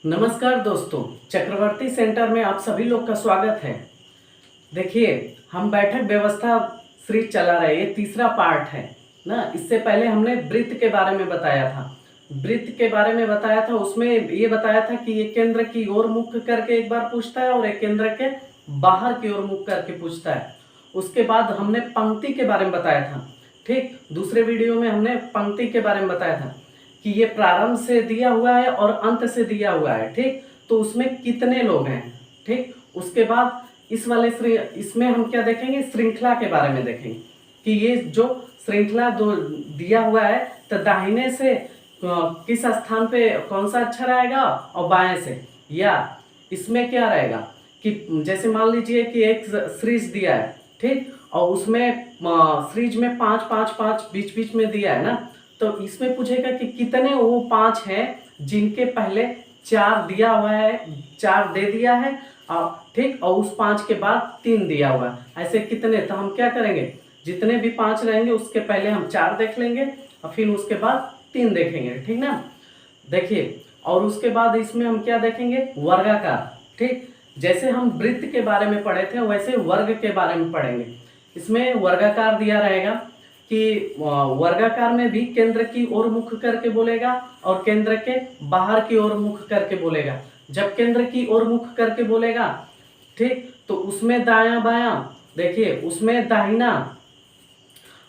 नमस्कार दोस्तों, चक्रवर्ती सेंटर में आप सभी लोग का स्वागत है। देखिए, हम बैठक व्यवस्था सीरीज चला रहे हैं, ये तीसरा पार्ट है ना। इससे पहले हमने वृत्त के बारे में बताया था। उसमें ये बताया था कि ये केंद्र की ओर मुख करके एक बार पूछता है और एक केंद्र के बाहर की ओर मुख करके पूछता है। उसके बाद हमने पंक्ति के बारे में बताया था। ठीक, दूसरे वीडियो में हमने पंक्ति के बारे में बताया था कि ये प्रारंभ से दिया हुआ है और अंत से दिया हुआ है। ठीक, तो उसमें कितने लोग हैं। ठीक, उसके बाद इसमें हम क्या देखेंगे, श्रृंखला के बारे में देखेंगे कि ये जो श्रृंखला दो दिया हुआ है तो दाहिने से किस स्थान पे कौन सा अक्षर आएगा और बाएं से, या इसमें क्या रहेगा कि जैसे मान लीजिए कि एक सीरीज दिया है। ठीक, और उसमें सीरीज में 5 5 5 बीच बीच में दिया है ना, तो इसमें पूछेगा कि कितने वो 5 हैं जिनके पहले 4 दिया हुआ है, 4 दे दिया है और ठीक, और उस 5 के बाद 3 दिया हुआ है। ऐसे कितने, तो हम क्या करेंगे, जितने भी 5 रहेंगे उसके पहले हम 4 देख लेंगे और फिर उसके बाद 3 देखेंगे। ठीक ना। देखिए, और उसके बाद इसमें हम क्या देखेंगे, वर्गाकार। ठीक, जैसे हम वृत्त के बारे में पढ़े थे वैसे वर्ग के बारे में पढ़ेंगे। इसमें वर्गाकार दिया रहेगा कि वर्गाकार में भी केंद्र की ओर मुख करके बोलेगा और केंद्र के बाहर की ओर मुख करके बोलेगा। जब केंद्र की ओर मुख करके बोलेगा, ठीक, तो उसमें दायां बायां, देखिए उसमें दाहिना,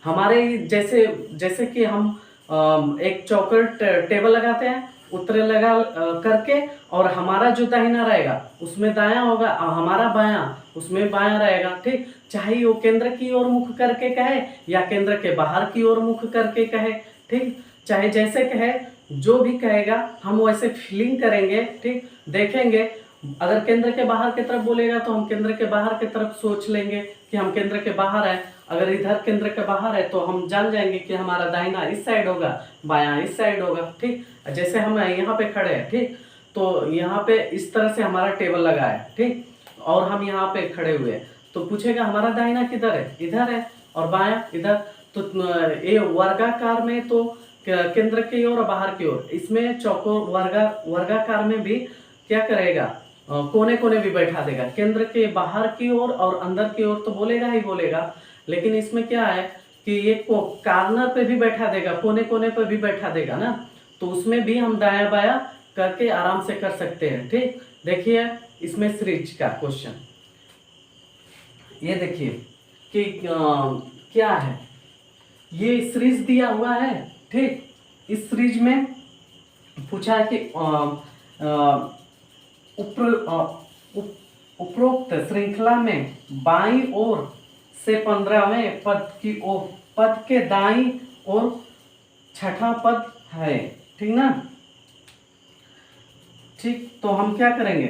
हमारे जैसे जैसे कि हम एक चौकर टेबल लगाते हैं उत्तरे लगा करके, और हमारा जो दाहिना रहेगा उसमें दायां होगा और हमारा बायां उसमें बायां रहेगा। ठीक, चाहे वो केंद्र की ओर मुख करके कहे या केंद्र के बाहर की ओर मुख करके कहे। ठीक, चाहे जैसे कहे, जो भी कहेगा हम वैसे फीलिंग करेंगे। ठीक, देखेंगे, अगर केंद्र के बाहर की तरफ बोलेगा तो हम केंद्र के बाहर की तरफ सोच लेंगे कि हम केंद्र के बाहर है। अगर इधर केंद्र के बाहर है तो हम जान जाएंगे कि हमारा दाहिना इस साइड होगा, बायां इस साइड होगा। ठीक, जैसे हम यहाँ पे खड़े हैं, ठीक, तो यहाँ पे इस तरह से हमारा टेबल लगा है। ठीक, और हम यहाँ पे खड़े हुए हैं, तो पूछेगा हमारा दाहिना किधर है, इधर है, और बायां इधर। तो ये वर्गाकार में तो केंद्र की ओर और बाहर की ओर, इसमें चौकोर वर्गाकार में भी क्या करेगा, कोने कोने भी बैठा देगा। केंद्र के बाहर की ओर और अंदर की ओर तो बोलेगा ही बोलेगा, लेकिन इसमें क्या है कि ये कार्नर पे भी बैठा देगा, कोने कोने पे भी बैठा देगा ना, तो उसमें भी हम दाया बाया करके आराम से कर सकते हैं। ठीक, देखिए इसमें सीरीज का क्वेश्चन, ये देखिए कि क्या है, ये सीरीज दिया हुआ है। ठीक, इस सीरीज में पूछा है कि उपरोक्त श्रृंखला में बाईं ओर से 15वें पद के दाईं ओर छठा पद है। ठीक ना। ठीक, तो हम क्या करेंगे,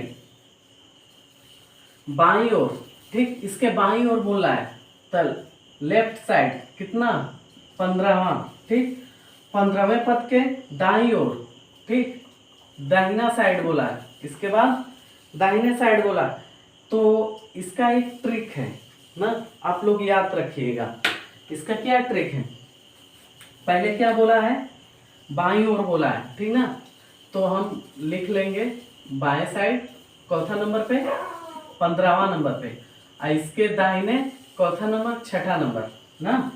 बाईं ओर, ठीक, इसके बाईं ओर बोला है तल लेफ्ट साइड कितना, 15वां। ठीक, 15वें पद के दाईं ओर, ठीक, दाहिना साइड बोला है, इसके बाद दाहिने साइड बोला। तो इसका एक ट्रिक है ना, आप लोग याद रखिएगा। इसका क्या ट्रिक है, पहले क्या बोला है, बाईं ओर बोला है। ठीक ना, तो हम लिख लेंगे बाएं साइड चौथा नंबर पे, 15वां नंबर पे, और इसके दाहिने चौथा नंबर, छठा नंबर ना,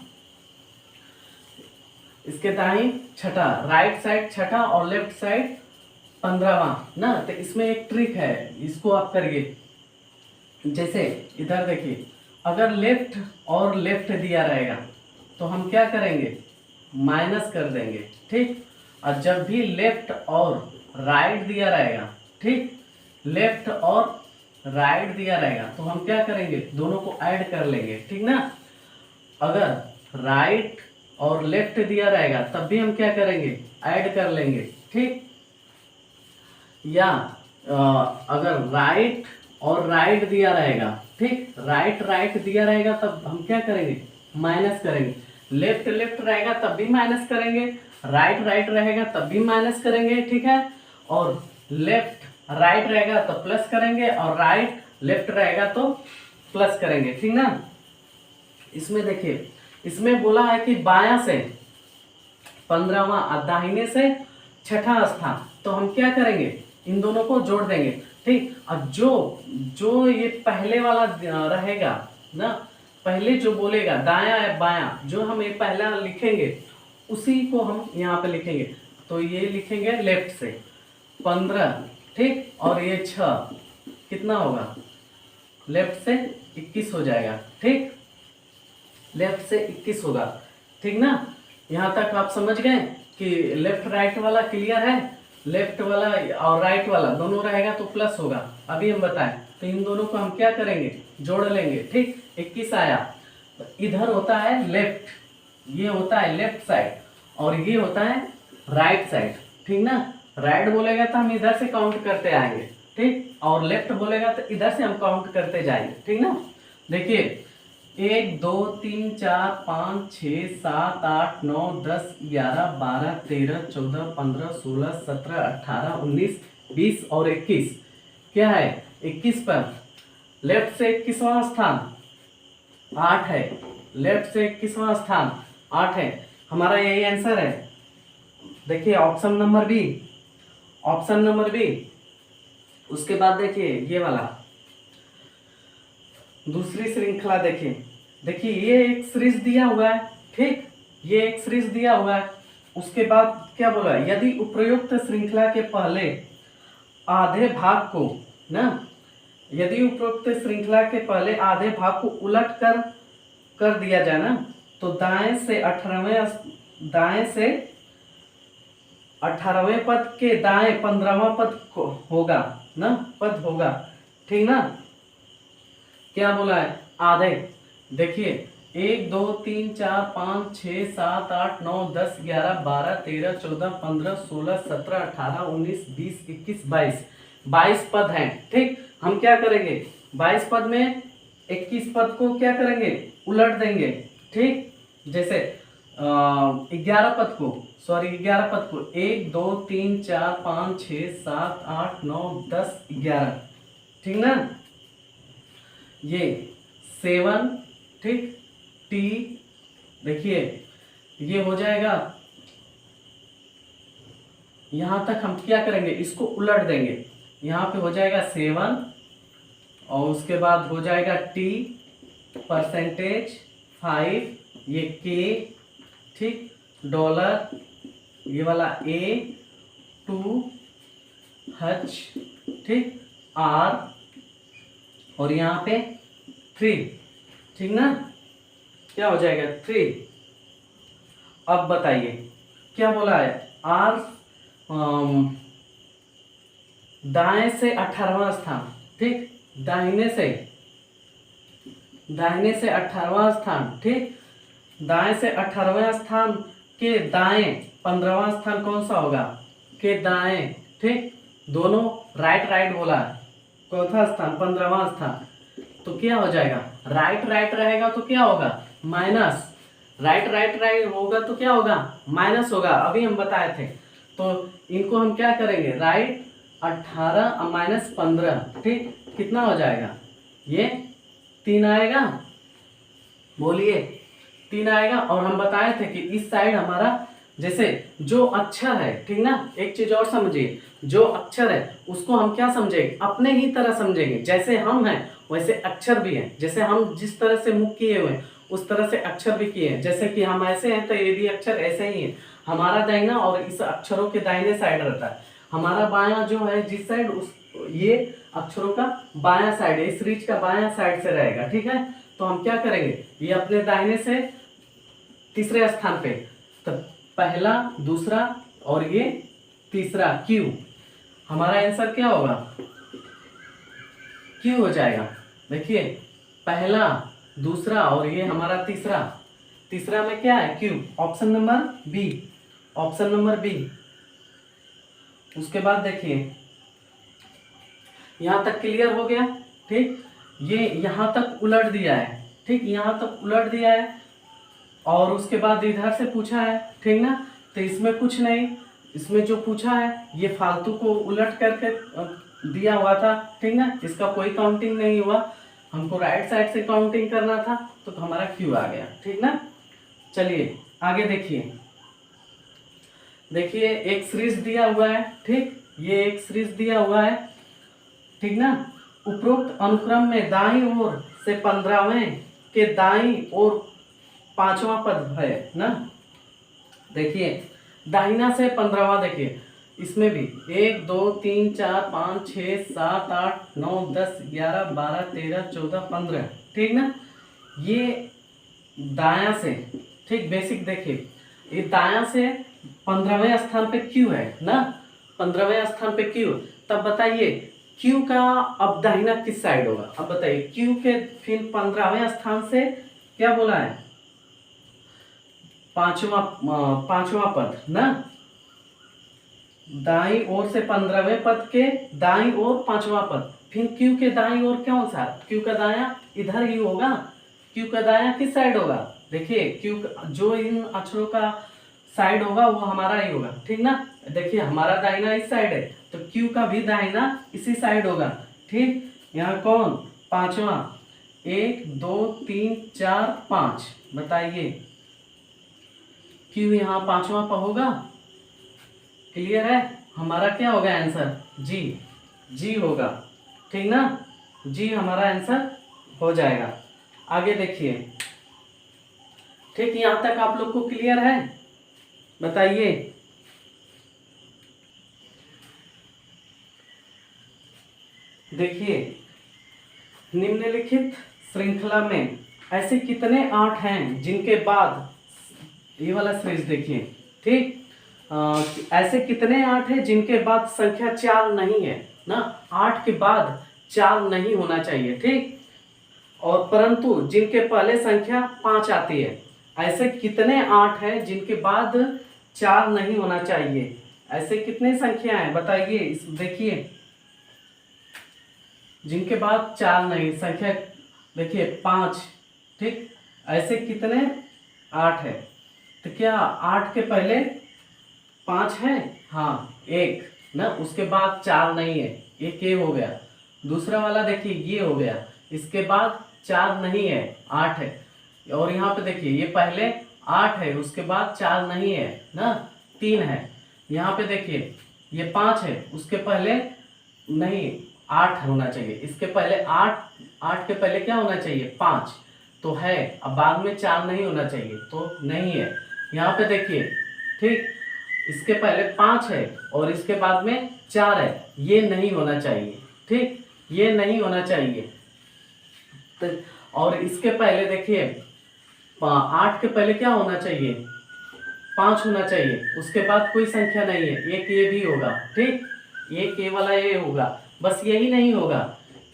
इसके दाहिने छठा, राइट साइड छठा और लेफ्ट साइड 15वां ना। तो इसमें एक ट्रिक है, इसको आप करिए। जैसे इधर देखिए, अगर लेफ्ट और लेफ्ट दिया रहेगा तो हम क्या करेंगे, माइनस कर देंगे। ठीक, और जब भी लेफ्ट और राइट दिया रहेगा, ठीक, लेफ्ट और राइट दिया रहेगा तो हम क्या करेंगे, दोनों को ऐड कर लेंगे। ठीक ना। अगर राइट और लेफ्ट दिया रहेगा तब भी हम क्या करेंगे, ऐड कर लेंगे। ठीक, या अगर राइट और राइट दिया रहेगा, ठीक, राइट राइट दिया रहेगा तब हम क्या करेंगे, माइनस करेंगे। लेफ्ट लेफ्ट रहेगा तब भी माइनस करेंगे, राइट राइट रहेगा तब भी माइनस करेंगे। ठीक है, और लेफ्ट राइट रहेगा तो प्लस करेंगे और राइट लेफ्ट रहेगा तो प्लस करेंगे। ठीक ना। इसमें देखिए, इसमें बोला है कि बायां से 15वां, दाहिने से छठा स्थान, तो हम क्या करेंगे, इन दोनों को जोड़ देंगे। ठीक, अब जो जो ये पहले वाला रहेगा ना, पहले जो बोलेगा दायां या बायां, जो हम ये पहला लिखेंगे उसी को हम यहाँ पे लिखेंगे। तो ये लिखेंगे लेफ्ट से 15, ठीक, और ये 6 कितना होगा, लेफ्ट से 21 हो जाएगा। ठीक, लेफ्ट से 21 होगा। ठीक ना, यहाँ तक आप समझ गए कि लेफ्ट राइट वाला क्लियर है, लेफ्ट वाला और राइट वाला दोनों रहेगा तो प्लस होगा। अभी हम बताएं तो इन दोनों को हम क्या करेंगे, जोड़ लेंगे। ठीक, 21 आया, इधर होता है लेफ्ट, ये होता है लेफ्ट साइड और ये होता है राइट साइड। ठीक ना, राइट बोलेगा तो हम इधर से काउंट करते आएंगे, ठीक, और लेफ्ट बोलेगा तो इधर से हम काउंट करते जाएंगे। ठीक ना, देखिए 1 2 3 4 5 6 7 8 9 10 11 12 13 14 15 16 17 18 19 20 और 21, क्या है 21 पर लेफ्ट से 21वां स्थान 8 है, लेफ्ट से 21वां स्थान 8 है, हमारा यही आंसर है। देखिए option number B, option number B. उसके बाद देखिए ये वाला दूसरी श्रृंखला देखिए, देखिए ये एक सीरीज दिया हुआ है, ठीक, ये एक सीरीज दिया हुआ है। उसके बाद क्या बोला, यदि उपयुक्त श्रृंखला के पहले आधे भाग को ना, यदि उपयुक्त श्रृंखला के पहले आधे भाग को उलट कर दिया जाए ना, तो दाएं से 18वें पद के दाएं 15वां पद होगा ना, पद होगा। ठीक ना, क्या बोला है, आधे। देखिए 1 2 3 4 5 6 7 8 9 10 11 12 13 14 15 16 17 18 19 20 21 22, 22 पद हैं। ठीक, हम क्या करेंगे 22 पद में 21 पद को क्या करेंगे, उलट देंगे। ठीक, जैसे 11 पद को, सॉरी 11 पद को 1 2 3 4 5 6 7 8 9 10 11, ठीक ना, ये 7, ठीक, टी, देखिए ये हो जाएगा, यहां तक हम क्या करेंगे, इसको उलट देंगे, यहां पे हो जाएगा 7 और उसके बाद हो जाएगा टी परसेंटेज 5, ये के, ठीक, डॉलर, ये वाला ए 2 हच, ठीक, आर और यहाँ पे 3, ठीक ना, क्या हो जाएगा 3। अब बताइए क्या बोला है, आर दाएं से 18वां स्थान, ठीक, दाहिने से 18वां स्थान, ठीक, दाएं से 18वां स्थान के दाएं 15वां स्थान कौन सा होगा, के दाएं, ठीक, दोनों राइट राइट बोला है, कौन सा स्थान 15वां स्थान, तो क्या हो जाएगा, राइट राइट रहेगा तो क्या होगा माइनस, राइट राइट राइट होगा तो क्या होगा माइनस होगा, अभी हम बताए थे। तो इनको हम क्या करेंगे, राइट 18 माइनस 15, ठीक, कितना हो जाएगा, ये 3 आएगा, बोलिए 3 आएगा। और हम बताए थे कि इस साइड हमारा जैसे जो अक्षर है, ठीक ना, एक चीज और समझिए, जो अक्षर है उसको हम क्या समझेंगे, अपने ही तरह समझेंगे, जैसे हम हैं वैसे अक्षर भी हैं, जैसे हम जिस तरह से मुख किए हुए हैं उस तरह से अक्षर भी किए हैं, जैसे कि हम ऐसे हैं तो ये भी अक्षर ऐसे ही है, हमारा दाहिना और इस अक्षरों के दाहिने साइड रहता है, हमारा बायां जो है जिस साइड उस ये अक्षरों का बायां साइड है, इस रीच का बायां साइड से रहेगा, ठीक है। तो हम क्या करेंगे, ये अपने दाहिने से तीसरे स्थान पे, तो पहला दूसरा और ये तीसरा क्यू, हमारा आंसर क्या होगा, क्यू हो जाएगा। देखिए पहला दूसरा और ये हमारा तीसरा, तीसरा में क्या है Q, option number B, option number B. उसके बाद देखिए यहां तक क्लियर हो गया, ठीक, ये यहां तक उलट दिया है, ठीक, यहां तक उलट दिया है और उसके बाद इधर से पूछा है, ठीक ना, तो इसमें कुछ नहीं, इसमें जो पूछा है ये फालतू को उलट करके दिया हुआ था, ठीक ना, इसका कोई काउंटिंग नहीं हुआ, हमको राइट साइड से काउंटिंग करना था तो हमारा क्यू आ गया, ठीक ना। चलिए आगे देखिए, देखिए एक सीरीज दिया हुआ है, ठीक, ये एक सीरीज दिया हुआ है, ठीक ना। उपरोक्त अनुक्रम में दाईं ओर से 15वें के दाईं ओर 5वां पद है ना। देखिए दाहिना से 15वां, देखिए इसमें भी 1 2 3 4 5 6 7 8 9 10 11 12 13 14 15, ठीक ना। ये दाया से, ठीक बेसिक देखिए, ये दाया से 15वें स्थान पे क्यू है ना, 15वें स्थान पे क्यू। तब बताइए क्यू का अब दाहिना किस साइड होगा। अब बताइए क्यू के फिर 15वें स्थान से क्या बोला है, पांचवा पद ना, दाईं ओर से 15वें पद के दाईं ओर 5वां पद। फिर क्यू के दाईं ओर कौन सा, क्यू का दाया इधर ही होगा। क्यू का दाया किस साइड होगा, देखिए क्यू जो इन अक्षरों का साइड होगा वो हमारा ही होगा, ठीक ना। देखिए हमारा दाहिना इस साइड है, तो क्यू का भी दाहिना इसी साइड होगा, ठीक। यहाँ कौन, 5वां, 1 2 3 4 5, बताइए क्यू यहाँ 5वां पर होगा। क्लियर है, हमारा क्या होगा आंसर, जी, जी होगा, ठीक ना। जी हमारा आंसर हो जाएगा। आगे देखिए, ठीक यहां तक आप लोग को क्लियर है, बताइए। देखिए निम्नलिखित श्रृंखला में ऐसे कितने 8 हैं जिनके बाद, ये वाला सीरीज देखिए, ठीक। ऐसे कितने 8 हैं जिनके बाद संख्या 4 नहीं है ना, 8 के बाद 4 नहीं होना चाहिए, ठीक। और परंतु जिनके पहले संख्या 5 आती है। ऐसे कितने 8 हैं जिनके बाद 4 नहीं होना चाहिए, ऐसे कितने संख्या हैं बताइए। इस देखिए जिनके बाद 4 नहीं, संख्या देखिए 5, ठीक। ऐसे कितने 8 है, तो क्या 8 के पहले 5 है, हाँ 1 ना, उसके बाद 4 नहीं है, एक ये हो गया। दूसरा वाला देखिए ये हो गया, इसके बाद 4 नहीं है, 8 है। और यहाँ पे देखिए ये पहले 8 है, उसके बाद 4 नहीं है ना, 3 है। यहाँ पे देखिए ये 5 है, उसके पहले नहीं 8 होना चाहिए, इसके पहले 8 के पहले क्या होना चाहिए 5, तो है। अब बाद में 4 नहीं होना चाहिए, तो नहीं है। यहाँ पे देखिए, ठीक, इसके पहले 5 है और इसके बाद में 4 है, ये नहीं होना चाहिए, ठीक, ये नहीं होना चाहिए। तो और इसके पहले देखिए 8 के पहले क्या होना चाहिए, 5 होना चाहिए, उसके बाद कोई संख्या नहीं है, एक ये भी होगा, ठीक, एक ये वाला ये होगा। बस यही नहीं होगा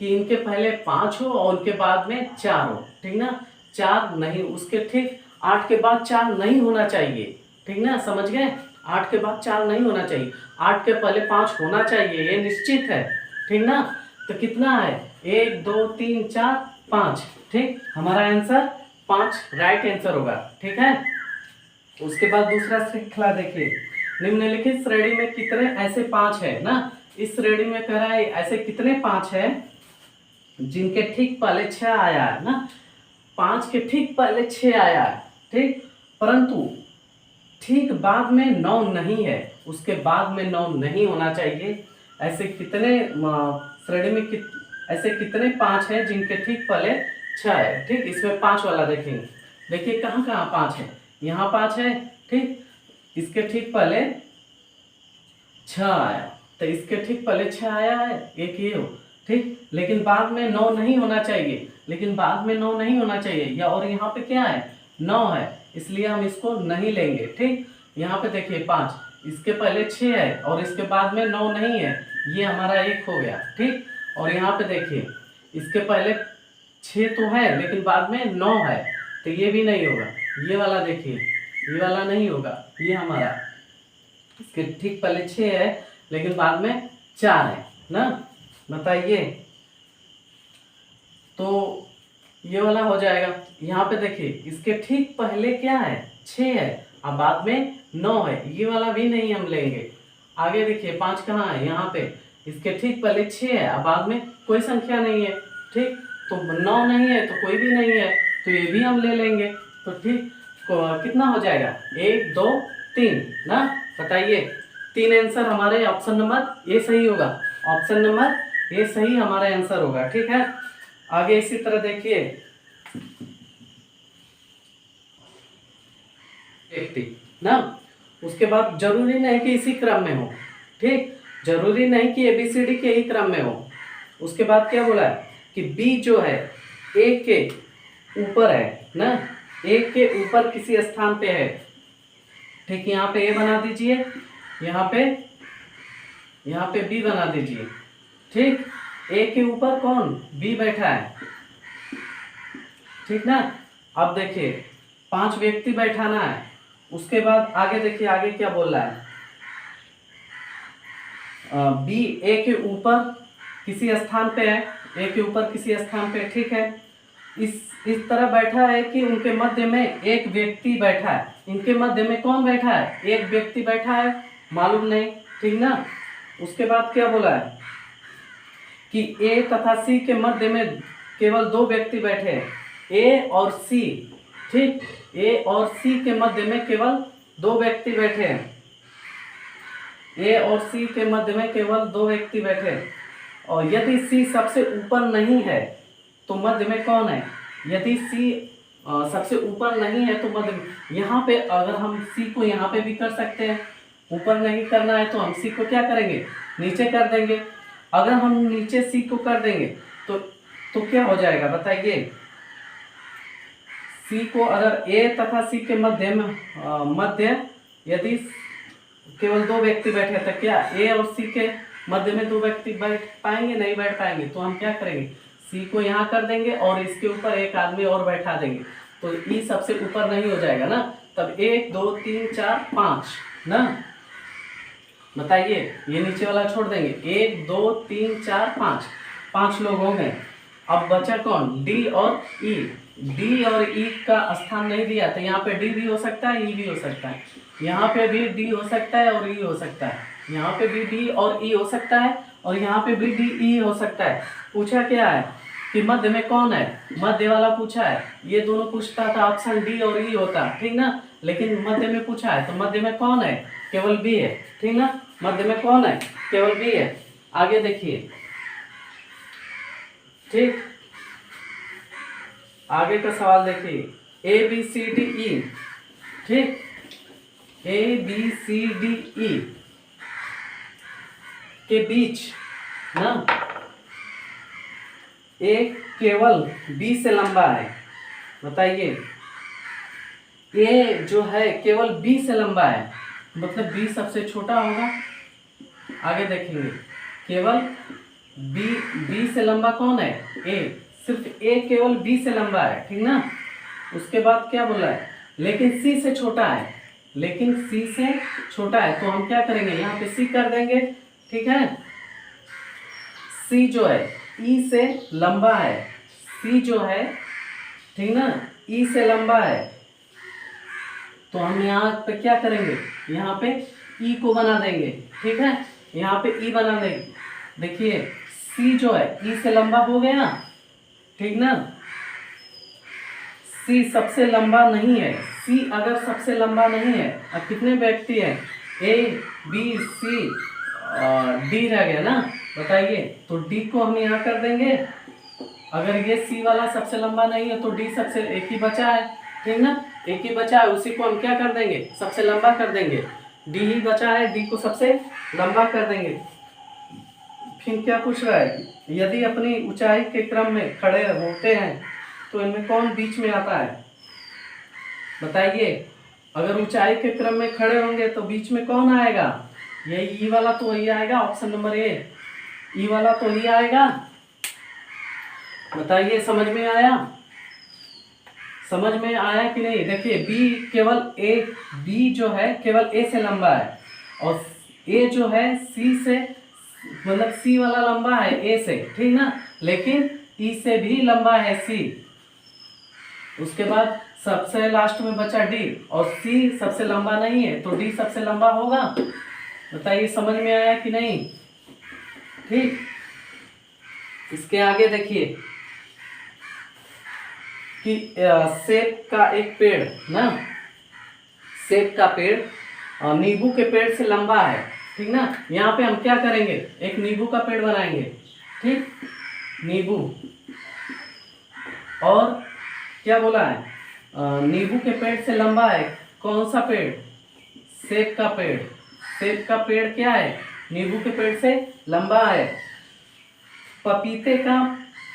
कि इनके पहले 5 हो और उनके बाद में 4 हो, ठीक ना। 4 नहीं, उसके ठीक 8 के बाद 4 नहीं होना चाहिए, ठीक ना, समझ गए। 8 के बाद 4 नहीं होना चाहिए, 8 के पहले 5 होना चाहिए, ये निश्चित है, ठीक ना। तो कितना है, 1 2 3 4 5, ठीक, हमारा आंसर 5 राइट आंसर होगा, ठीक है। उसके बाद दूसरा श्रृंखला देखिए, निम्नलिखित श्रेणी में कितने ऐसे 5 है ना। इस श्रेणी में कह रहा है ऐसे कितने 5 है जिनके ठीक पहले 6 आया है ना, 5 के ठीक पहले 6 आया है, ठीक, परंतु ठीक बाद में 9 नहीं है, उसके बाद में 9 नहीं होना चाहिए। ऐसे कितने श्रेणी में ऐसे कितने 5 है जिनके ठीक पहले 6 है, ठीक। इसमें 5 वाला देखेंगे, देखिए कहाँ कहाँ 5 है, यहाँ 5 है, ठीक, इसके ठीक पहले 6 आया, तो इसके ठीक पहले 6 आया है, एक ये हो, ठीक। लेकिन बाद में 9 नहीं होना चाहिए, लेकिन बाद में 9 नहीं होना चाहिए, या और यहाँ पे क्या है 9 है, इसलिए हम इसको नहीं लेंगे, ठीक। यहाँ पे देखिए 5, इसके पहले 6 है और इसके बाद में 9 नहीं है, ये हमारा 1 हो गया, ठीक। और यहाँ पे देखिए इसके पहले 6 तो है लेकिन बाद में 9 है, तो ये भी नहीं होगा। ये वाला देखिए, ये वाला नहीं होगा, ये हमारा इसके ठीक पहले 6 है लेकिन बाद में 4 है ना, बताइए। तो ये वाला हो जाएगा। यहाँ पे देखिए इसके ठीक पहले क्या है 6 है और बाद में 9 है, ये वाला भी नहीं हम लेंगे। आगे देखिए 5 कहाँ है, यहाँ पे इसके ठीक पहले 6 है और बाद में कोई संख्या नहीं है, ठीक, तो 9 नहीं है तो कोई भी नहीं है, तो ये भी हम ले लेंगे। तो ठीक कितना हो जाएगा 1 2 3 ना, बताइए तीन आंसर हमारे ऑप्शन नंबर ए सही होगा। ऑप्शन नंबर ए सही हमारा आंसर होगा। ठीक है, आगे इसी तरह देखिए व्यक्ति ना, उसके बाद जरूरी नहीं कि इसी क्रम में हो, ठीक, जरूरी नहीं कि ABCD के ही क्रम में हो। उसके बाद क्या बोला है कि बी जो है ए के ऊपर है ना, ए के ऊपर किसी स्थान पे है। ठीक, यहाँ पे ए बना दीजिए, यहाँ पे बी बना दीजिए। ठीक, ए के ऊपर कौन, बी बैठा है। ठीक ना, अब देखिए 5 व्यक्ति बैठाना है। उसके बाद आगे देखिए, आगे क्या बोल रहा है, बी ए के ऊपर किसी स्थान पे है, ए के ऊपर किसी स्थान पे। ठीक है, इस तरह बैठा है कि उनके मध्य में एक व्यक्ति बैठा है। इनके मध्य में कौन बैठा है, एक व्यक्ति बैठा है, मालूम नहीं। ठीक ना, उसके बाद क्या बोला है कि ए तथा सी के मध्य में केवल 2 व्यक्ति बैठे हैं, ए और सी। ठीक, ए और सी के मध्य में केवल 2 व्यक्ति बैठे हैं, ए और सी के मध्य में केवल 2 व्यक्ति बैठे हैं। और यदि सी सबसे ऊपर नहीं है तो मध्य में कौन है, यदि सी सबसे ऊपर नहीं है तो मध्य में। यहाँ पे अगर हम सी को यहाँ पे भी कर सकते हैं, ऊपर नहीं करना है तो हम सी को क्या करेंगे, नीचे कर देंगे। अगर हम नीचे सी को कर देंगे तो क्या हो जाएगा बताइए, सी को अगर ए तथा सी के मध्य यदि केवल 2 व्यक्ति बैठे तो क्या ए और सी के मध्य में 2 व्यक्ति बैठ पाएंगे, नहीं बैठ पाएंगे। तो हम क्या करेंगे, सी को यहाँ कर देंगे और इसके ऊपर एक आदमी और बैठा देंगे, तो ई सबसे ऊपर नहीं हो जाएगा ना। तब 1 2 3 4 5 ना, बताइए, ये नीचे वाला छोड़ देंगे, 1 2 3 4 5 लोग हो गए। अब बचा कौन, डी और ई। डी और ई का स्थान नहीं दिया तो यहाँ पे डी भी हो सकता है, ई भी हो सकता है, यहाँ पे भी डी हो सकता है और ई हो सकता है, यहाँ पे भी डी और ई हो सकता है, और यहाँ पे भी डी ई हो सकता है। पूछा क्या है कि मध्य में कौन है, मध्य वाला पूछा है। ये दोनों पूछता था ऑप्शन डी और ई होता, ठीक ना, लेकिन मध्य में पूछा है तो मध्य में कौन है, केवल बी है। ठीक ना, मध्य में कौन है, केवल बी है। आगे देखिए, ठीक, आगे का सवाल देखिए, ए बी सी डी ई। ठीक, ए बी सी डी ई के बीच ना ए केवल बी से लंबा है। बताइए, ए जो है केवल बी से लंबा है, मतलब बी सबसे छोटा होगा। आगे देखेंगे, केवल बी से लंबा कौन है, ए, सिर्फ ए केवल बी से लंबा है। ठीक ना, उसके बाद क्या बोला है, लेकिन सी से छोटा है, लेकिन सी से छोटा है। तो हम क्या करेंगे, यहाँ पे सी कर देंगे। ठीक है, सी जो है ई से लंबा है, सी जो है, ठीक ना, ई से लंबा है, तो हम यहाँ पे क्या करेंगे, यहाँ पे ई को बना देंगे। ठीक है, यहाँ पे ई बना देंगे। देखिए, सी जो है ई से लंबा हो गया, ठीक ना, सी सबसे लंबा नहीं है। सी अगर सबसे लंबा नहीं है, अब कितने व्यक्ति हैं, ए बी सी डी रह गया ना, बताइए, तो डी को हम यहाँ कर देंगे। अगर ये सी वाला सबसे लंबा नहीं है तो डी सबसे, एक ही बचा है, ठीक ना, एक ही बचा है, उसी को हम क्या कर देंगे, सबसे लंबा कर देंगे। डी ही बचा है, डी को सबसे लंबा कर देंगे। फिर क्या पूछ रहा है, यदि अपनी ऊंचाई के क्रम में खड़े होते हैं तो इनमें कौन बीच में आता है। बताइए, अगर ऊंचाई के क्रम में खड़े होंगे तो बीच में कौन आएगा, ये ई वाला तो वही आएगा, ऑप्शन नंबर ए, ई वाला तो ही आएगा। बताइए, समझ में आया, समझ में आया कि नहीं। देखिए, बी केवल ए, बी जो है केवल ए से लंबा है, और ए जो है सी से, मतलब सी वाला लंबा है ए से, ठीक ना, लेकिन ई से भी लंबा है सी। उसके बाद सबसे लास्ट में बचा डी, और सी सबसे लंबा नहीं है तो डी सबसे लंबा होगा। बताइए, समझ में आया कि नहीं। ठीक, इसके आगे देखिए कि सेब का एक पेड़ ना, सेब का पेड़ नींबू के पेड़ से लंबा है, ठीक ना। यहाँ पे हम क्या करेंगे, एक नींबू का पेड़ बनाएंगे, ठीक, नींबू। और क्या बोला है, नींबू के पेड़ से लंबा है कौन सा पेड़, सेब का पेड़। सेब का पेड़ क्या है, नींबू के पेड़ से लंबा है। पपीते का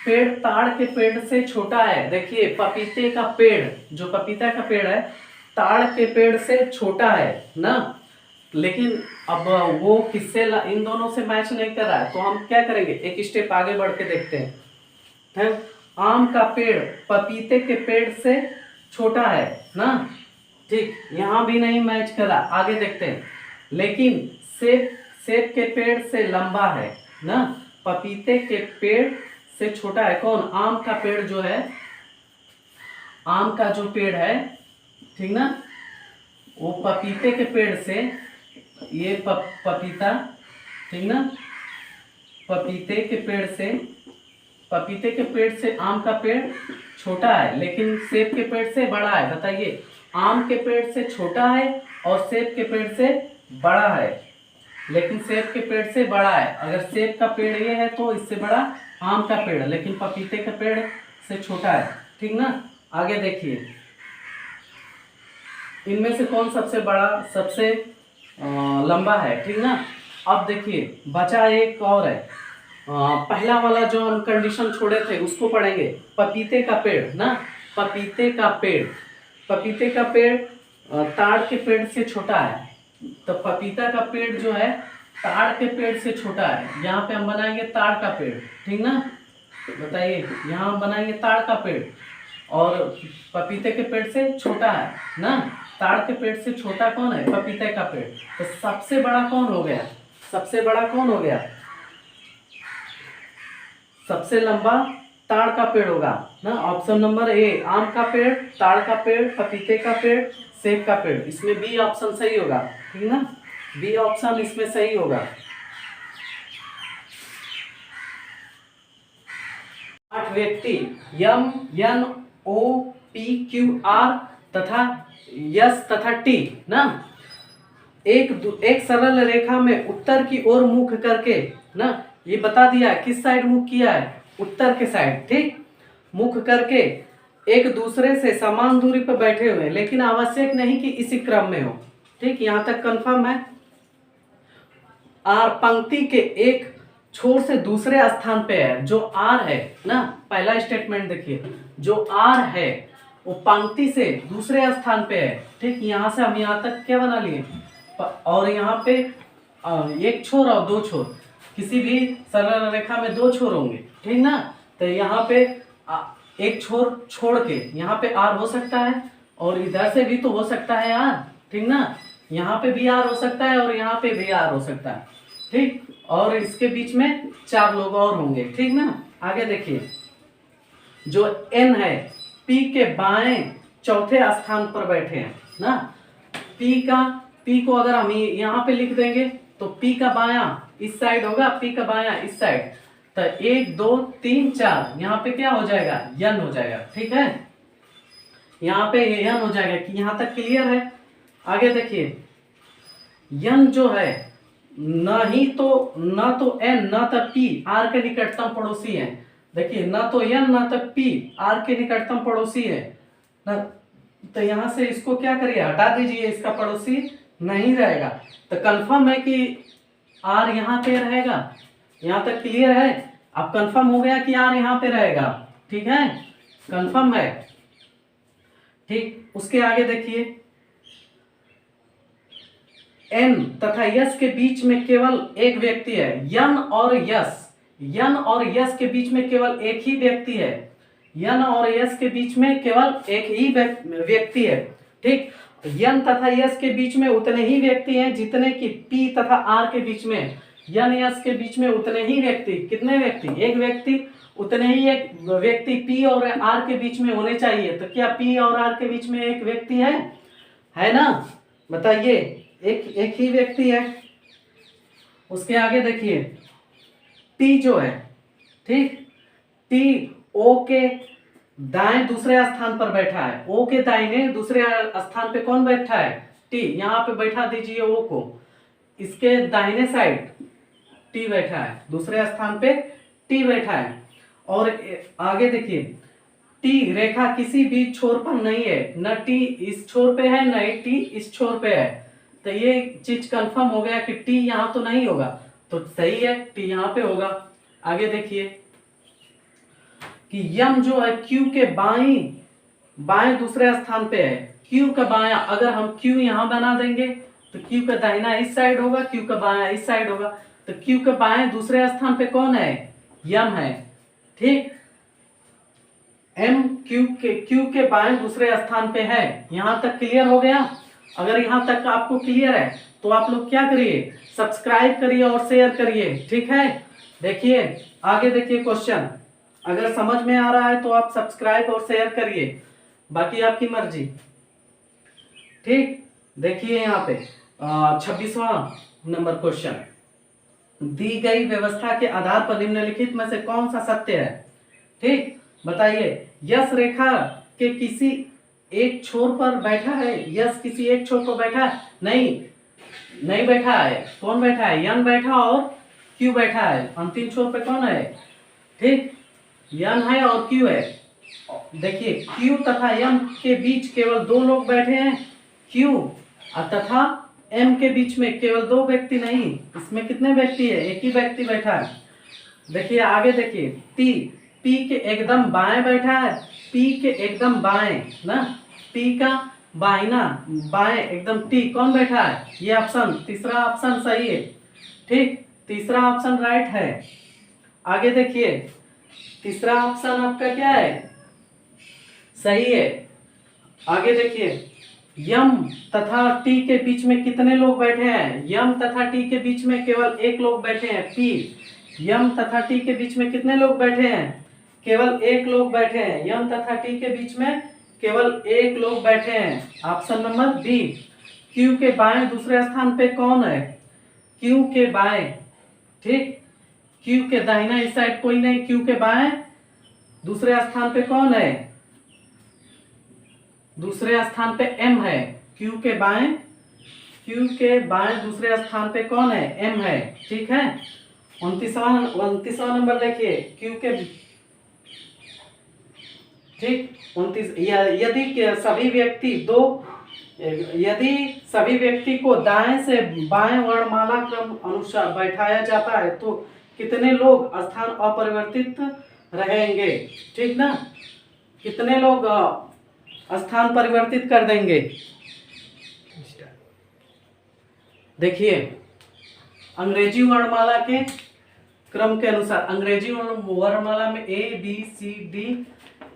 पेड़ ताड़ के पेड़ से छोटा है। देखिए पपीते का पेड़, जो पपीता का पेड़ है, ताड़ के पेड़ से छोटा है ना। लेकिन अब वो किससे इन दोनों से मैच नहीं कर रहा है, तो हम क्या करेंगे, एक स्टेप आगे बढ़ के देखते हैं। आम का पेड़ पपीते के पेड़ से छोटा है ना, ठीक, यहाँ भी नहीं मैच कर रहा, आगे देखते हैं। लेकिन सेब सेब के पेड़ से लंबा है ना, पपीते के पेड़ से छोटा है कौन, आम का पेड़ जो है, आम का जो पेड़ है, ठीक ना, वो पपीते के पेड़ से, ये पपीता, ठीक ना, पपीते के पेड़ से, पपीते के पेड़ से आम का पेड़ छोटा है, लेकिन सेब के पेड़ से बड़ा है। बताइए, आम के पेड़ से छोटा है और सेब के पेड़ से बड़ा है, लेकिन सेब के पेड़ से बड़ा है। अगर सेब का पेड़ ये है तो इससे बड़ा आम का पेड़, लेकिन पपीते के पेड़ से छोटा है, ठीक ना। आगे देखिए, इनमें से कौन सबसे बड़ा, सबसे लंबा है, ठीक ना। अब देखिए बचा एक और है, पहला वाला जो हम कंडीशन छोड़े थे उसको पढ़ेंगे। पपीते का पेड़ ना, पपीते का पेड़, पपीते का पेड़ ताड़ के पेड़ से छोटा है, तो पपीता का पेड़ जो है ताड़ के पेड़ से छोटा है। यहाँ पे हम बनाएंगे ताड़ का पेड़, ठीक ना। बताइए, यहाँ हम बनाएंगे ताड़ का पेड़, और पपीते के पेड़ से छोटा है ना। ताड़ के पेड़ से छोटा कौन है, पपीते का पेड़। तो सबसे बड़ा कौन हो गया, सबसे बड़ा कौन हो गया, सबसे लंबा ताड़ का पेड़ होगा ना। ऑप्शन नंबर ए, आम का पेड़, ताड़ का पेड़, पपीते का पेड़, सेब का पेड़, इसमें बी ऑप्शन सही होगा, ठीक ना, बी ऑप्शन इसमें सही होगा। 8 व्यक्ति M, N, O, P, Q, R तथा यस तथा टी ना, एक सरल रेखा में उत्तर की ओर मुख करके ना, ये बता दिया किस साइड मुख किया है, उत्तर के साइड, ठीक, मुख करके एक दूसरे से समान दूरी पर बैठे हुए, लेकिन आवश्यक नहीं कि इसी क्रम में हो, ठीक, यहां तक कंफर्म है। आर पंक्ति के एक छोर से दूसरे स्थान पे है, जो आर है ना, पहला स्टेटमेंट देखिए, जो आर है वो पंक्ति से दूसरे स्थान पे है, ठीक, यहां से हम यहां तक क्या बना लिए, और यहाँ पे एक छोर और दो छोर, किसी भी सरल रेखा में दो छोर होंगे, ठीक ना। तो यहाँ पे एक छोर छोड़ के यहाँ पे आर हो सकता है, और इधर से भी तो हो सकता है आर, ठीक ना, यहाँ पे भी आर हो सकता है और यहाँ पे भी आर हो सकता है, ठीक, और इसके बीच में 4 लोग और होंगे, ठीक ना। आगे देखिए, जो एन है पी के बाएं चौथे स्थान पर बैठे हैं ना, पी को अगर हम यहाँ पे लिख देंगे तो पी का बायां इस साइड होगा, पी का बायां इस साइड, तो 1 2 3 4 यहाँ पे क्या हो जाएगा, यन हो जाएगा, ठीक है, यहाँ पे यन हो जाएगा। कि यहाँ तक क्लियर है। आगे देखिए, यन जो है न तो एन न तो पी आर के निकटतम पड़ोसी है। देखिए, न तो एन न तो पी आर के निकटतम पड़ोसी है ना, तो यहां से इसको क्या करिए, हटा दीजिए, इसका पड़ोसी नहीं रहेगा। तो कंफर्म है कि आर यहाँ पे रहेगा। यहाँ तक क्लियर है। अब कंफर्म हो गया कि आर यहाँ पे रहेगा, ठीक है, कंफर्म है, ठीक। उसके आगे देखिए, एन तथा यस के बीच में केवल एक व्यक्ति है। यन और यस के बीच में केवल एक ही व्यक्ति है। यन और यस के बीच में केवल एक ही व्यक्ति है, ठीक। यन तथा यस के बीच में उतने ही व्यक्ति हैं जितने कि पी तथा आर के बीच में। यन यस के बीच में उतने ही व्यक्ति, कितने व्यक्ति, एक व्यक्ति, उतने ही एक व्यक्ति पी और आर के बीच में होने चाहिए। तो क्या पी और आर के बीच में एक व्यक्ति है ना, बताइए, एक ही व्यक्ति है। उसके आगे देखिए, टी जो है, ठीक, टी ओ के दाएं दूसरे स्थान पर बैठा है। ओ के दाहिने दूसरे स्थान पे कौन बैठा है, टी, यहाँ पे बैठा दीजिए ओ को। इसके दाहिने साइड टी बैठा है, दूसरे स्थान पे टी बैठा है। और आगे देखिए, टी रेखा किसी भी छोर पर नहीं है, न टी इस छोर पे है न ही टी इस छोर पे है। तो ये चीज कंफर्म हो गया कि टी यहाँ तो नहीं होगा, तो सही है, टी यहाँ पे होगा। आगे देखिए कि यम जो है क्यू के बाएं दूसरे स्थान पे है। क्यू का बायां, अगर हम क्यू यहाँ बना देंगे तो क्यू का दाहिना इस साइड होगा, क्यू का बायां इस साइड होगा। तो क्यू के बाएं दूसरे स्थान पे कौन है? यम है। ठीक, एम क्यू के बाएं दूसरे स्थान पे है। यहां तक क्लियर हो गया? अगर यहां तक आपको क्लियर है तो आप लोग क्या करिए, सब्सक्राइब करिए और शेयर करिए। ठीक है, देखिए आगे देखिए क्वेश्चन। अगर समझ में आ रहा है तो आप सब्सक्राइब और शेयर करिए, बाकी आपकी मर्जी। ठीक, देखिए यहाँ पे 26वां नंबर क्वेश्चन। दी गई व्यवस्था के आधार पर निम्नलिखित में से कौन सा सत्य है? ठीक, बताइए। यश रेखा के किसी एक छोर पर बैठा है? यश किसी एक छोर पर बैठा है? नहीं बैठा है। कौन बैठा है? यन बैठा और क्यू बैठा है। अंतिम छोर पे कौन है? ठीक, यन है और क्यू है। देखिए क्यू तथा एम के बीच केवल दो लोग बैठे हैं, क्यू तथा एम के बीच में केवल दो व्यक्ति नहीं, इसमें कितने व्यक्ति है? एक ही व्यक्ति बैठा है। देखिए आगे देखिए, टी पी के एकदम बाएं बैठा है, पी के एकदम बाएं ना, पी का बाएं एकदम टी कौन बैठा है? ये ऑप्शन, तीसरा ऑप्शन सही है। ठीक, तीसरा ऑप्शन राइट है। आगे देखिए, तीसरा ऑप्शन आपका क्या है? सही है। आगे देखिए, यम तथा टी के बीच में कितने लोग बैठे हैं? यम तथा टी के बीच में केवल एक लोग बैठे हैं। पी यम तथा टी के बीच में कितने लोग बैठे हैं? केवल एक लोग बैठे हैं। यम तथा टी के बीच में केवल एक लोग बैठे हैं। Option number B. क्यू के बाएं दूसरे स्थान पे कौन है? क्यू के बाएं। ठीक, क्यू के दाहिना इस साइड कोई नहीं, क्यू के बाएं दूसरे स्थान पे कौन है? दूसरे स्थान पे एम है। क्यू के बाएं दूसरे स्थान पे कौन है? एम है। ठीक है, 29वां नंबर देखिए, क्यू के ठीक 29, यदि सभी व्यक्ति को दाएं से बाएं वर्णमाला क्रम अनुसार बैठाया जाता है तो कितने लोग स्थान अपरिवर्तित रहेंगे? ठीक ना, कितने लोग स्थान परिवर्तित कर देंगे? देखिए अंग्रेजी वर्णमाला के क्रम के अनुसार, अंग्रेजी वर्णमाला में A B C D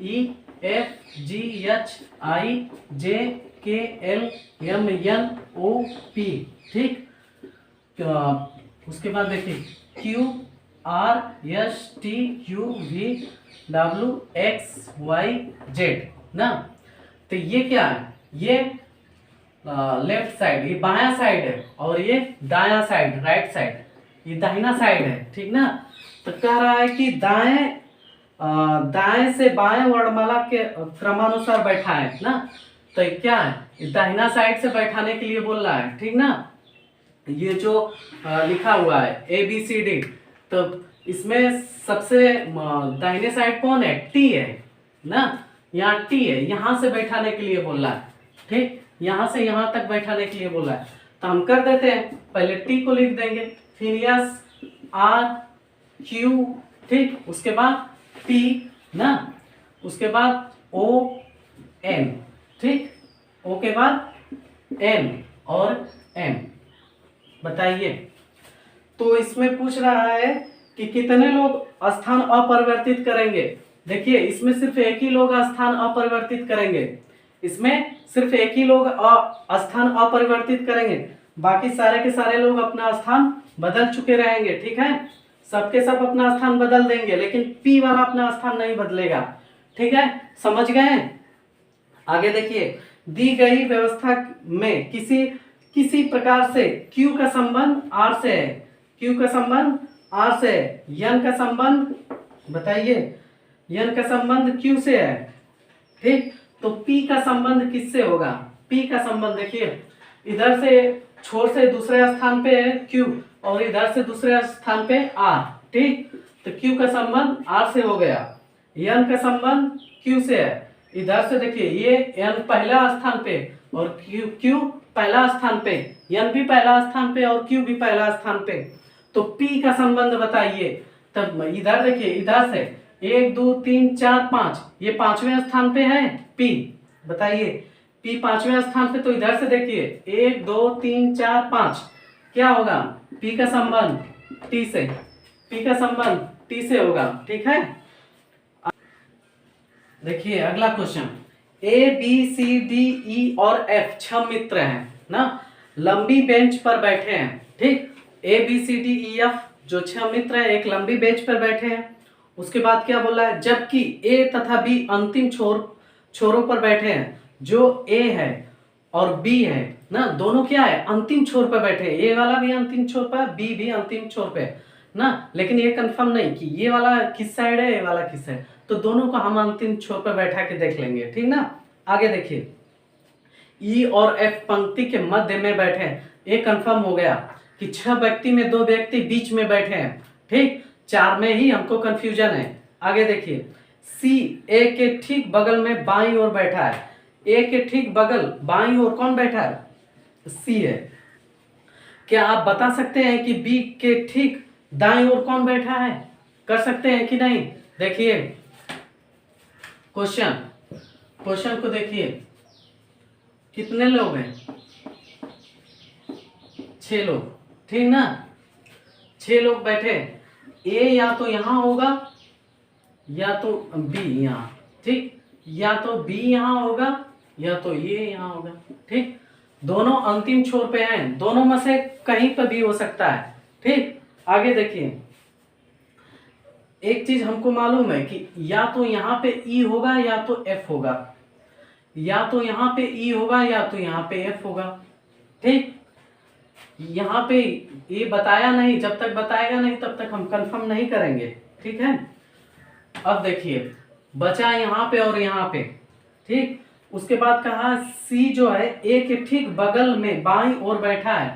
E F G H I J K L M N O P. ठीक, उसके बाद देखिए Q R S T U V W X Y Z ना। तो ये क्या है? ये लेफ्ट साइड, ये बायां साइड है, और ये दायां साइड, राइट साइड, ये दाहिना साइड है। ठीक ना, तो कह रहा है कि दाएं से बाएं वर्णमाला के क्रमानुसार बैठा है ना। तो क्या है? दाहिना साइड से बैठाने के लिए बोल रहा है। ठीक ना, ये जो लिखा हुआ है ए बी सी डी, तो इसमें सबसे दाहिने साइड कौन है? टी है ना, यहाँ टी है, यहां से बैठाने के लिए बोल रहा है। ठीक, यहां से यहां तक बैठाने के लिए बोल रहा है। तो हम कर देते हैं, पहले टी को लिख देंगे, फिर एस आर क्यू, ठीक, उसके बाद टी ना, उसके बाद ओ एन, ठीक, ओ के बाद एन और एम। बताइए, तो इसमें पूछ रहा है कि कितने लोग स्थान अपरिवर्तित करेंगे। देखिए इसमें सिर्फ एक ही लोग स्थान अपरिवर्तित करेंगे, इसमें सिर्फ एक ही लोग स्थान अपरिवर्तित करेंगे, बाकी सारे के सारे लोग अपना स्थान बदल चुके रहेंगे। ठीक है, सबके सब अपना स्थान बदल देंगे, लेकिन पी वाला अपना स्थान नहीं बदलेगा। ठीक है, समझ गए? आगे देखिए, दी गई व्यवस्था में किसी प्रकार से Q का संबंध R से है, Q का संबंध R से है, N का संबंध, बताइए, N का संबंध Q से है। ठीक, तो P का संबंध किससे होगा? P का संबंध देखिए, इधर से छोर से दूसरे स्थान पे है Q और इधर से दूसरे स्थान पे R, ठीक। तो Q का संबंध R से हो गया, N का संबंध Q से है। इधर से देखिए ये N पहला स्थान पे और Q पहला स्थान पे, N भी पहला स्थान पे और Q भी पहला स्थान पे। तो P का संबंध बताइए। तब इधर देखिए, इधर से 1 2 3 4 5, ये पांचवें स्थान पे है P, बताइए P पांचवें स्थान पे। तो इधर से देखिए 1 2 3 4 5, क्या होगा? P का संबंध T से, P का संबंध T से होगा, ठीक है। देखिए अगला question, A B C D E और एफ 6 मित्र हैं ना, लंबी बेंच पर बैठे हैं, ठीक। A B C D E F जो 6 मित्र हैं एक लंबी बेंच पर बैठे हैं। उसके बाद क्या बोला है, जबकि ए तथा बी अंतिम छोरों पर बैठे हैं। जो ए है और बी है ना, दोनों क्या है, अंतिम छोर पर बैठे हैं। ए वाला भी अंतिम छोर पर, बी भी अंतिम छोर पे ना, लेकिन ये कंफर्म नहीं कि ये वाला किस साइड है, ये वाला किस साइड। तो दोनों को हम अंतिम छोर पर बैठा के देख लेंगे, ठीक ना। आगे देखिए, ई और एफ पंक्ति के मध्य में बैठे हैं। ये कंफर्म हो गया कि 6 व्यक्ति में 2 व्यक्ति बीच में बैठे हैं, ठीक। 4 में ही हमको कंफ्यूजन है। आगे देखिए, सी ए के ठीक बगल में बाईं ओर बैठा है। ए के ठीक बगल बाईं ओर कौन बैठा है? सी है। क्या आप बता सकते हैं कि बी के ठीक दाईं ओर कौन बैठा है? कर सकते हैं कि नहीं? देखिए क्वेश्चन को देखिए, कितने लोग हैं? 6 लोग, ठीक ना। 6 लोग बैठे, ए या तो यहां होगा या तो बी यहां, ठीक। या तो बी यहां होगा या तो ये यहां होगा, ठीक। दोनों अंतिम छोर पे हैं, दोनों में से कहीं पर भी हो सकता है, ठीक। आगे देखिए, एक चीज हमको मालूम है कि या तो यहाँ पे ई होगा या तो एफ होगा, या तो यहाँ पे ई होगा या तो यहाँ पे एफ होगा, ठीक। यहाँ पे ये बताया नहीं, जब तक बताएगा नहीं तब तक हम कंफर्म नहीं करेंगे, ठीक है। अब देखिए बचा यहाँ पे और यहाँ पे, ठीक। उसके बाद कहा सी जो है ए के ठीक बगल में बाईं ओर बैठा है।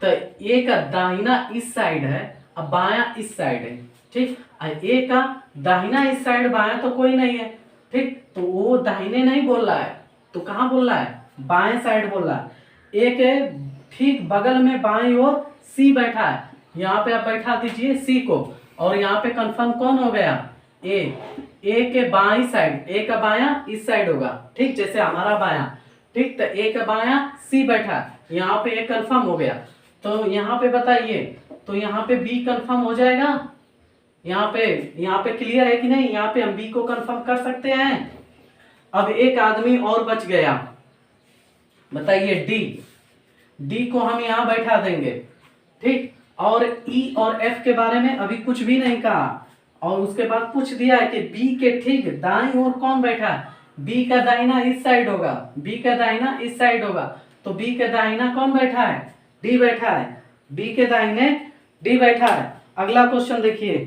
तो ए का दाहिना इस साइड है, अब बायां इस साइड है, ठीक। ए का दाहिना इस साइड, बायां तो कोई नहीं है, ठीक। तो वो दाहिने नहीं बोल रहा है, तो कहाँ बोल रहा है? बाएं साइड बोल रहा है। ए के ठीक बगल में बाईं ओर सी बैठा है, यहाँ पे आप बैठा दीजिए सी को। और यहाँ पे कंफर्म कौन हो गया? ए के बाईं साइड, ए का बायां इस साइड होगा, ठीक, जैसे हमारा बायां, ठीक। तो ए का बायां सी बैठा, यहाँ पे ए कंफर्म हो गया। तो यहाँ पे बताइए, तो यहाँ पे बी कंफर्म हो जाएगा। यहाँ पे क्लियर है कि नहीं? यहाँ पे हम बी को कंफर्म कर सकते हैं। अब एक आदमी और बच गया, बताइए डी को हम यहाँ बैठा देंगे, ठीक। और ई और एफ के बारे में अभी कुछ भी नहीं कहा, और उसके बाद पूछ दिया है कि बी के ठीक दाईं ओर कौन बैठा है? बी का दाहिना इस साइड होगा, बी का दाहिना इस साइड होगा। तो बी के दाहिना कौन बैठा है? डी बैठा है। बी के दाहिने डी बैठा है। अगला क्वेश्चन देखिए,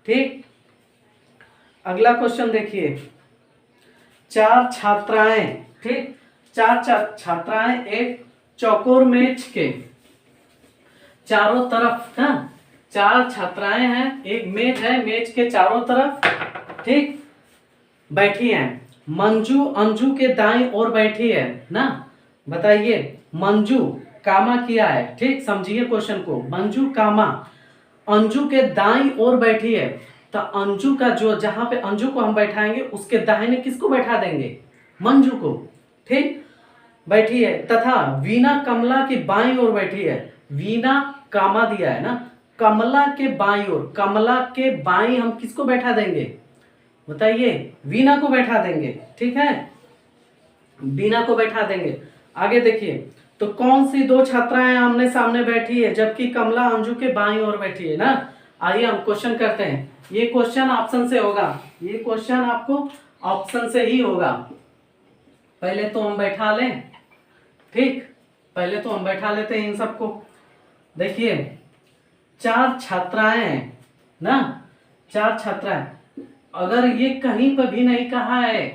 ठीक। अगला क्वेश्चन देखिए, 4 छात्राएं, ठीक, 4 छात्राएं एक चौकोर मेज के चारों तरफ, ना 4 छात्राएं हैं, एक मेज है, मेज के चारों तरफ, ठीक, बैठी हैं। मंजू अंजू के दाईं ओर बैठी है ना, बताइए मंजू कामा किया है, ठीक, समझिए क्वेश्चन को। मंजू कामा अंजू के दाईं ओर बैठी है। तो अंजू का जो, जहां पे अंजू को हम बैठाएंगे उसके दाहिने किसको बैठा देंगे? मंजू को, ठीक, बैठी है। तथा वीना कमला की बाईं ओर बैठी है। वीना कामा दिया है ना, कमला के बाईं ओर, कमला के बाईं हम किसको बैठा देंगे? बताइए, वीना को बैठा देंगे, ठीक है, वीना को बैठा देंगे। आगे देखिए, तो कौन सी 2 छात्राएं आमने सामने बैठी है जबकि कमला अंजू के बाईं ओर बैठी है ना। आइए हम क्वेश्चन करते हैं। ये क्वेश्चन ऑप्शन से होगा, ये क्वेश्चन आपको ऑप्शन से ही होगा। पहले तो हम बैठा लें, ठीक, पहले तो हम बैठा लेते हैं इन सबको। देखिए 4 छात्राएं हैं ना, 4 छात्राएं। अगर ये कहीं पर भी नहीं कहा है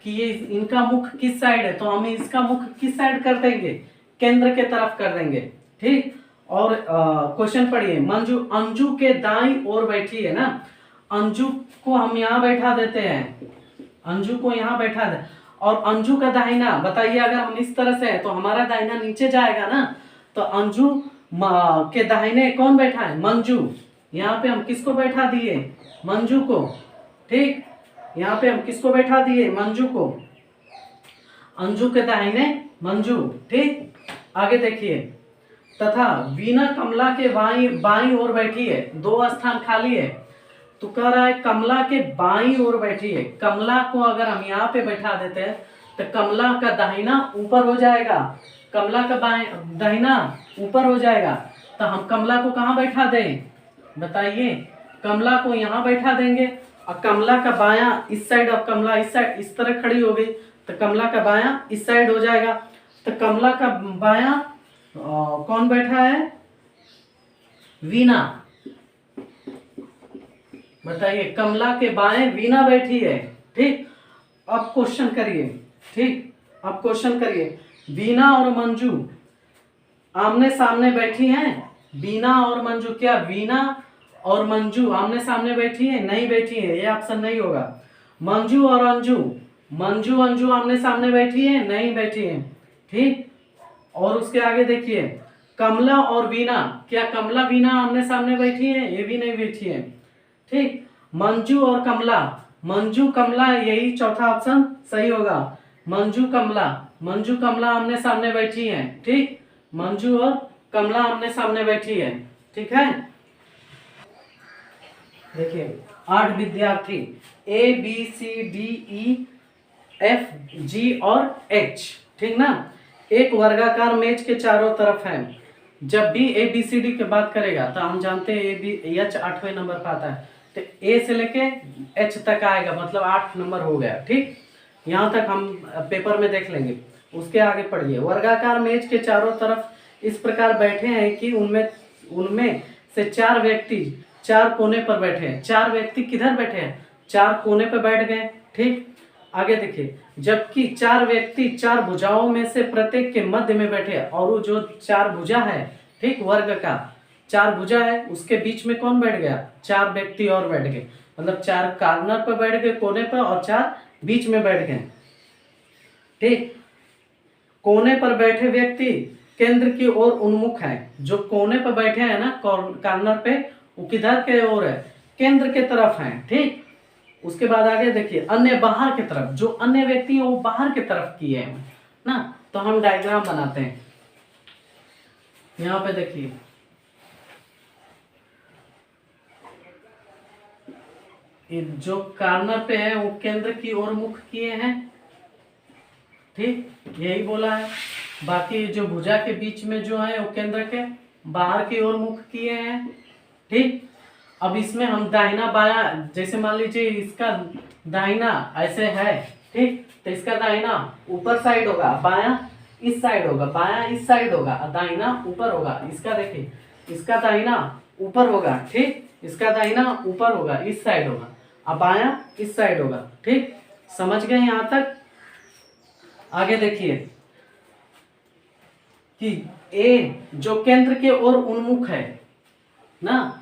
कि ये इनका मुख किस साइड है, तो हम इसका मुख किस साइड कर देंगे? केंद्र के तरफ कर देंगे। ठीक, और क्वेश्चन पढ़िए। मंजू अंजू के दाईं ओर बैठी है ना, अंजू को हम यहाँ बैठा देते हैं, अंजू को यहाँ बैठा दे, और अंजू का दाहिना बताइए, अगर हम इस तरह से है तो हमारा दाहिना नीचे जाएगा ना, तो अंजू के दाहिने कौन बैठा है? मंजू। यहाँ पे हम किसको बैठा दिए? मंजू को। ठीक, यहाँ पे हम किसको बैठा दिए? मंजू को। अंजू के दाहिने मंजू। ठीक, आगे देखिए। तथा वीना कमला के बाईं ओर बैठी है, 2 स्थान खाली है, तो कह रहा है कमला के बाईं ओर बैठी है। कमला को अगर हम यहाँ पे बैठा देते हैं तो कमला का दाहिना ऊपर हो जाएगा, कमला का दाहिना ऊपर हो जाएगा, तो हम कमला को कहाँ बैठा दें बताइए? कमला को यहाँ बैठा देंगे, और कमला का बायां इस साइड और कमला इस साइड इस तरह खड़ी हो गई, तो कमला का बायां इस साइड हो जाएगा। तो कमला का बायां कौन बैठा है? वीना। बताइए, कमला के बाएं वीना बैठी है। ठीक, अब क्वेश्चन करिए। ठीक, अब क्वेश्चन करिए। वीना और मंजू आमने सामने बैठी हैं। वीना और मंजू, क्या वीना और मंजू आमने सामने बैठी है? नहीं बैठी है, ये ऑप्शन नहीं होगा। मंजू और अंजू, मंजू अंजू आमने सामने बैठी है? नहीं बैठी है। ठीक, और उसके आगे देखिए, कमला और वीना, क्या कमला वीना आमने सामने बैठी है? ये भी नहीं बैठी है। ठीक, मंजू और कमला, मंजू कमला, यही चौथा ऑप्शन सही होगा। मंजू कमला आमने सामने बैठी है। ठीक, मंजू और कमला आमने सामने बैठी है। ठीक है, देखिए 8 विद्यार्थी A B C D E F G और H, ठीक ना, एक वर्गाकार मेज के चारों तरफ है। जब भी ABCD की बात करेगा तो हम जानते हैं H 8वें नंबर पर आता है, तो A से लेके H तक आएगा, मतलब 8 नंबर हो गया। ठीक, यहाँ तक हम पेपर में देख लेंगे। उसके आगे पढ़िए। वर्गाकार मेज के चारों तरफ इस प्रकार बैठे हैं कि उनमें से 4 व्यक्ति 4 कोने पर बैठे हैं। 4 व्यक्ति किधर बैठे हैं? 4 कोने पर बैठ गए। ठीक, आगे देखिए। जबकि 4 व्यक्ति 4 भुजाओं में से प्रत्येक के मध्य में बैठे हैं, और वो जो 4 भुजा है, ठीक, वर्ग का 4 भुजा है, उसके बीच में कौन बैठ गया? 4 व्यक्ति और बैठ गए, मतलब 4 कॉर्नर पर बैठ गए कोने पर, और 4 बीच में बैठ गए। ठीक, कोने पर बैठे व्यक्ति केंद्र की ओर उन्मुख है। जो कोने पर बैठे हैं ना कॉर्नर पे, वो किधर के ओर है? केंद्र के तरफ है। ठीक, उसके बाद आगे देखिए, अन्य बाहर की तरफ, जो अन्य व्यक्ति है वो बाहर की तरफ किए हैं ना, तो हम डायग्राम बनाते हैं। यहाँ पे देखिए, जो कॉर्नर पे है वो केंद्र की ओर मुख किए हैं। ठीक, यही बोला है। बाकी जो भुजा के बीच में जो है वो केंद्र के बाहर की ओर मुख किए हैं। ठीक, अब इसमें हम दाहिना बाया, जैसे मान लीजिए इसका दाहिना ऐसे है, ठीक, तो इसका दाहिना ऊपर साइड होगा, बाया इस साइड होगा, बाया इस साइड होगा, दाहिना ऊपर होगा। इसका देखिए, इसका दाहिना ऊपर होगा। ठीक, इसका दाहिना ऊपर होगा, इस साइड होगा, अब बाया इस साइड होगा। ठीक, समझ गए यहाँ तक? आगे देखिए कि ए जो केंद्र के ओर उन्मुख है ना,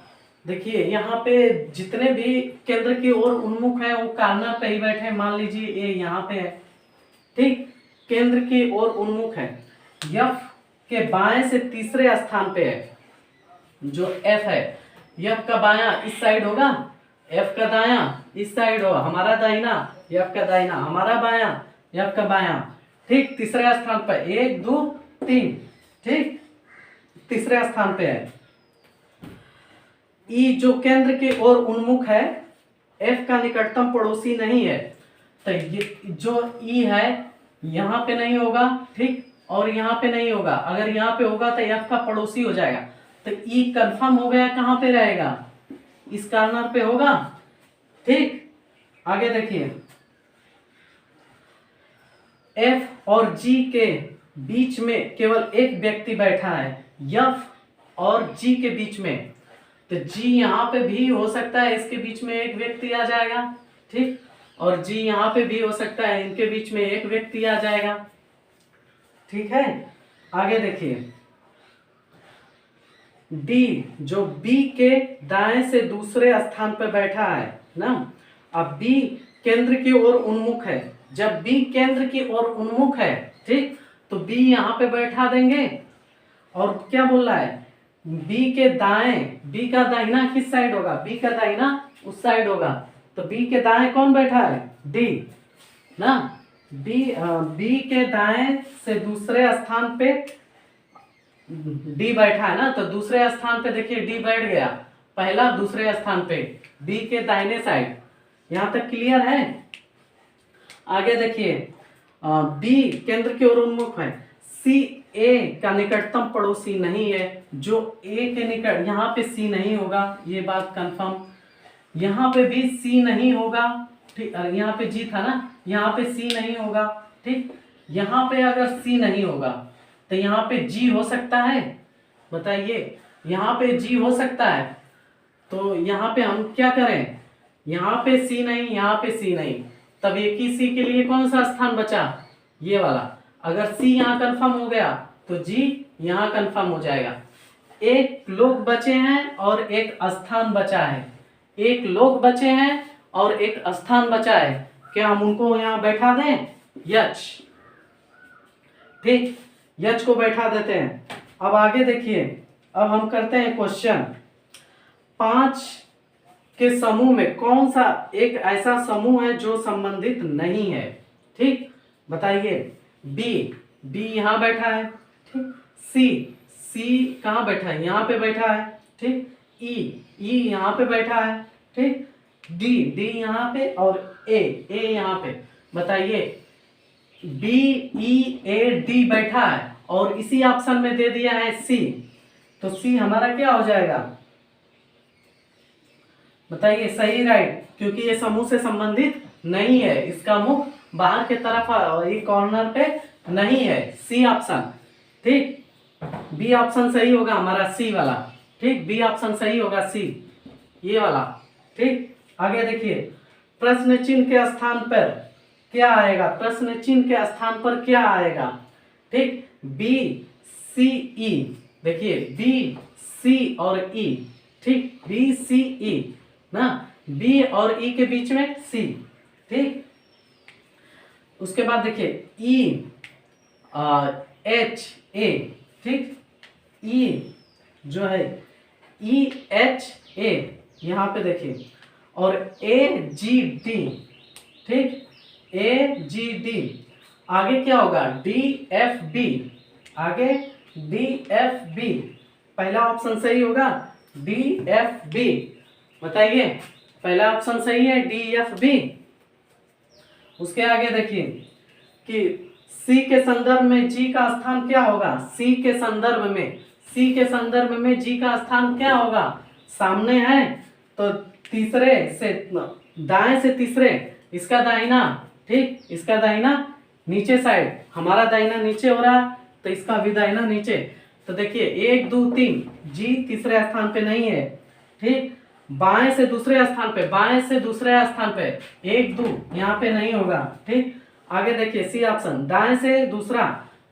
देखिए यहाँ पे जितने भी केंद्र की ओर उन्मुख है वो कॉर्नर पे ही बैठे। मान लीजिए ए यहाँ पे है, ठीक, केंद्र की ओर उन्मुख है। एफ के बाएं से तीसरे स्थान पे है, जो एफ है, एफ का बायां इस साइड होगा, एफ का दायां इस साइड होगा, हमारा दाहिना एफ का दाहिना, हमारा बायां एफ का बायां। ठीक, तीसरे स्थान पर 1 2 3, ठीक, तीसरे स्थान पे है। ई जो केंद्र की ओर उन्मुख है, एफ का निकटतम पड़ोसी नहीं है, तो ये जो ई है यहाँ पे नहीं होगा, ठीक, और यहाँ पे नहीं होगा। अगर यहाँ पे होगा तो एफ का पड़ोसी हो जाएगा, तो ई कंफर्म हो गया, कहाँ पे रहेगा? इस कॉर्नर पे होगा। ठीक, आगे देखिए, एफ और जी के बीच में केवल एक व्यक्ति बैठा है, एफ और जी के बीच में, तो जी यहाँ पे भी हो सकता है, इसके बीच में एक व्यक्ति आ जाएगा। ठीक, और जी यहाँ पे भी हो सकता है, इनके बीच में एक व्यक्ति आ जाएगा। ठीक है, आगे देखिए, डी जो बी के दाएं से दूसरे स्थान पर बैठा है ना। अब बी केंद्र की ओर उन्मुख है, जब बी केंद्र की ओर उन्मुख है, ठीक, तो बी यहाँ पे बैठा देंगे। और क्या बोल रहा है, बी के दाएं, बी का दाहिना किस साइड होगा, बी का दाहिना उस साइड होगा, तो बी के दाएं कौन बैठा है, डी ना। बी के दाएं से दूसरे स्थान पे डी बैठा है ना, तो दूसरे स्थान पे देखिए डी बैठ गया, पहला दूसरे स्थान पे बी के दाहिने साइड। यहां तक क्लियर है। आगे देखिए, बी केंद्र की ओर उन्मुख है, सी ए का निकटतम पड़ोसी नहीं है, जो ए के निकट, यहाँ पे सी नहीं होगा, ये बात कंफर्म। यहाँ पे भी सी नहीं होगा, ठीक, यहाँ पे जी था ना, यहाँ पे सी नहीं होगा, ठीक। यहाँ पे अगर सी नहीं होगा तो यहाँ पे जी हो सकता है, बताइए, यहाँ पे जी हो सकता है, तो यहाँ पे हम क्या करें, यहाँ पे सी नहीं, यहाँ पे सी नहीं, तब एक ही सी के लिए कौन सा स्थान बचा, ये वाला। अगर सी यहाँ कंफर्म हो गया तो जी यहाँ कंफर्म हो जाएगा। एक लोग बचे हैं और एक स्थान बचा है, एक लोग बचे हैं और एक स्थान बचा है, क्या हम उनको यहाँ बैठा दें, यच, ठीक, यच को बैठा देते हैं। अब आगे देखिए, अब हम करते हैं क्वेश्चन। 5 के समूह में कौन सा एक ऐसा समूह है जो संबंधित नहीं है, ठीक, बताइए। बी यहाँ बैठा है, ठीक, सी कहाँ बैठा है, यहाँ पे बैठा है, ठीक, ई यहाँ पे बैठा है, ठीक, डी यहाँ पे और ए यहाँ पे, बताइए। बी ई ए डी बैठा है और इसी ऑप्शन में दे दिया है सी, तो सी हमारा क्या हो जाएगा, बताइए, सही, राइट, क्योंकि ये समूह से संबंधित नहीं है, इसका मुख बाहर के तरफ और ये कॉर्नर पे नहीं है, सी ऑप्शन, ठीक, बी ऑप्शन सही होगा हमारा, सी वाला, ठीक, बी ऑप्शन सही होगा, सी ये वाला, ठीक। आगे देखिए, प्रश्न चिन्ह के स्थान पर क्या आएगा, प्रश्न चिन्ह के स्थान पर क्या आएगा, ठीक, बी सी ई, देखिए बी सी और ई, ठीक, बी सी ई ना, बी और ई के बीच में सी, ठीक। उसके बाद देखिए ई एच ए, ठीक, ई जो है ई एच ए यहाँ पे देखिए, और ए जी डी, ठीक, ए जी डी, आगे क्या होगा, डी एफ बी, आगे डी एफ बी, पहला ऑप्शन सही होगा, डी एफ बी, बताइए, पहला ऑप्शन सही है, डी एफ बी। उसके आगे देखिए कि सी के संदर्भ में जी का स्थान क्या होगा, सी के संदर्भ में जी का स्थान क्या होगा, सामने है तो तीसरे से, दाएं से तीसरे, इसका दाहिना, ठीक, इसका दाहिना नीचे साइड, हमारा दाहिना नीचे हो रहा तो इसका भी दाहिना नीचे, तो देखिए 1 2 3, जी तीसरे स्थान पे नहीं है, ठीक, बाएं से दूसरे स्थान पे, 1 2 यहाँ पे नहीं होगा, ठीक। आगे देखिए सी ऑप्शन, दाएं से दूसरा,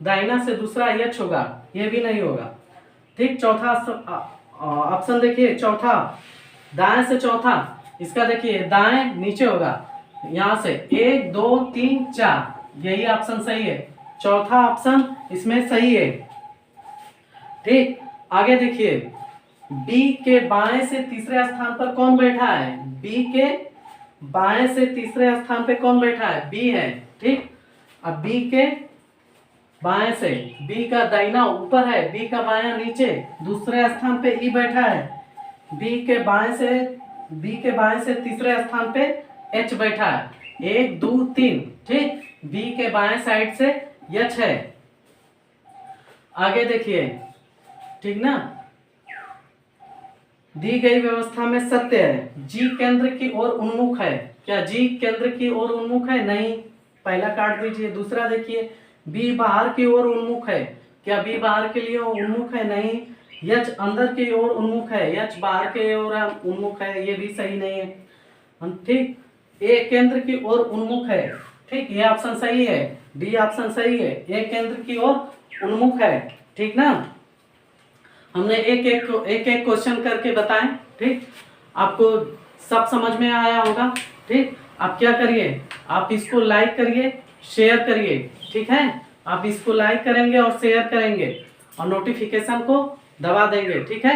दाहिना से दूसरा यच होगा, ये भी नहीं होगा, ठीक। चौथा ऑप्शन देखिए, चौथा, दाएं से चौथा, इसका देखिए दाएं नीचे होगा, यहाँ से 1 2 3 4, यही ऑप्शन सही है, चौथा ऑप्शन इसमें सही है, ठीक। आगे देखिए, बी के बाएं से तीसरे स्थान पर कौन बैठा है, बी के बाएं से तीसरे स्थान पे कौन बैठा है, बी है, ठीक। अब बी के बाएं से, बी का दाहिना ऊपर है, बी का बायां नीचे, दूसरे स्थान पे ई बैठा है, बी के बाएं से तीसरे स्थान पे एच बैठा है, 1 2 3, ठीक, बी के बाएं साइड से एच है। आगे देखिए, ठीक ना, दी गई व्यवस्था में सत्य है, जी केंद्र की ओर उन्मुख है, क्या जी केंद्र की ओर उन्मुख है, नहीं, पहला काट दीजिए। दूसरा देखिए, बी बाहर की ओर उन्मुख है, क्या बी बाहर के लिए उन्मुख है, नहीं। यच अंदर की ओर उन्मुख है, यच बाहर के ओर उन्मुख है, ये भी सही नहीं है, ठीक। ए केंद्र की ओर उन्मुख है, ठीक, ये ऑप्शन सही है, डी ऑप्शन सही है, ए केंद्र की ओर उन्मुख है। ठीक ना, हमने एक एक क्वेश्चन करके बताएं। ठीक, आपको सब समझ में आया होगा। ठीक, आप क्या करिए, आप इसको लाइक करिए, शेयर करिए। ठीक है, आप इसको लाइक करेंगे और शेयर करेंगे और नोटिफिकेशन को दबा देंगे। ठीक है।